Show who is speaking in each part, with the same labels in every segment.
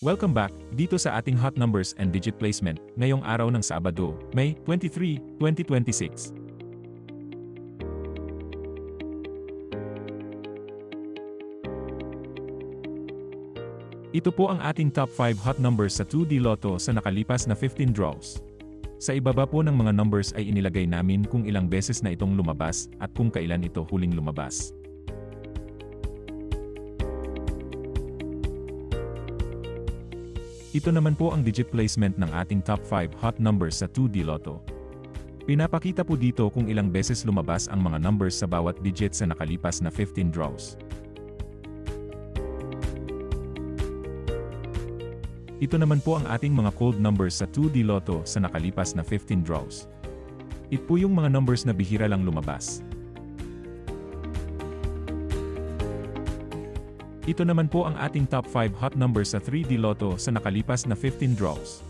Speaker 1: Welcome back dito sa ating Hot Numbers and Digit Placement ngayong araw ng Sabado, May 23, 2026. Ito po ang ating top 5 hot numbers sa 2D Lotto sa nakalipas na 15 draws. Sa ibaba po ng mga numbers ay inilagay namin kung ilang beses na itong lumabas at kung kailan ito huling lumabas. Ito naman po ang digit placement ng ating top 5 hot numbers sa 2D Lotto. Pinapakita po dito kung ilang beses lumabas ang mga numbers sa bawat digit sa nakalipas na 15 draws. Ito naman po ang ating mga cold numbers sa 2D Lotto sa nakalipas na 15 draws. Ito po yung mga numbers na bihira lang lumabas. Ito naman po ang ating top 5 hot numbers sa 3D Lotto sa nakalipas na 15 draws.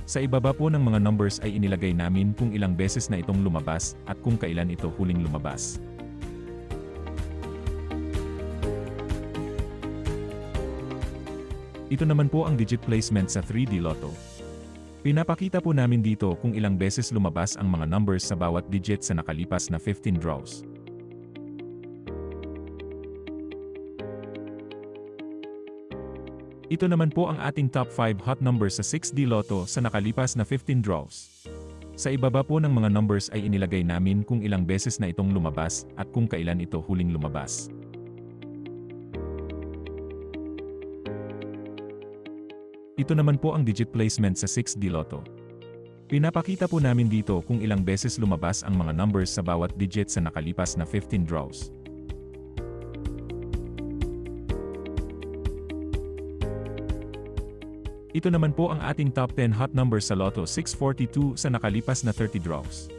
Speaker 1: Sa ibaba po ng mga numbers ay inilagay namin kung ilang beses na itong lumabas at kung kailan ito huling lumabas. Ito naman po ang digit placement sa 3D Lotto. Pinapakita po namin dito kung ilang beses lumabas ang mga numbers sa bawat digit sa nakalipas na 15 draws. Ito naman po ang ating top 5 hot numbers sa 6D Lotto sa nakalipas na 15 draws. Sa ibaba po ng mga numbers ay inilagay namin kung ilang beses na itong lumabas at kung kailan ito huling lumabas. Ito naman po ang digit placement sa 6D Lotto. Pinapakita po namin dito kung ilang beses lumabas ang mga numbers sa bawat digit sa nakalipas na 15 draws. Ito naman po ang ating top 10 hot numbers sa Lotto 642 sa nakalipas na 30 draws.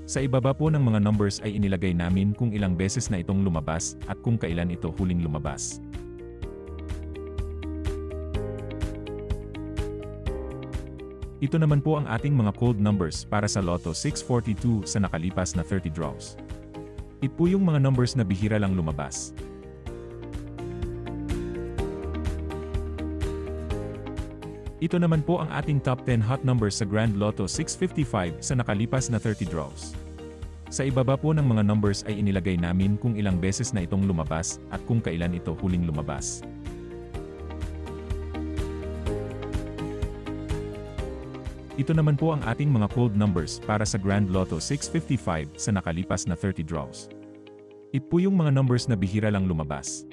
Speaker 1: Sa ibaba po ng mga numbers ay inilagay namin kung ilang beses na itong lumabas at kung kailan ito huling lumabas. Ito naman po ang ating mga cold numbers para sa Lotto 642 sa nakalipas na 30 draws. Ito po yung mga numbers na bihira lang lumabas. Ito naman po ang ating top 10 hot numbers sa Grand Lotto 655 sa nakalipas na 30 draws. Sa ibaba po ng mga numbers ay inilagay namin kung ilang beses na itong lumabas at kung kailan ito huling lumabas. Ito naman po ang ating mga cold numbers para sa Grand Lotto 655 sa nakalipas na 30 draws. Ito po yung mga numbers na bihira lang lumabas.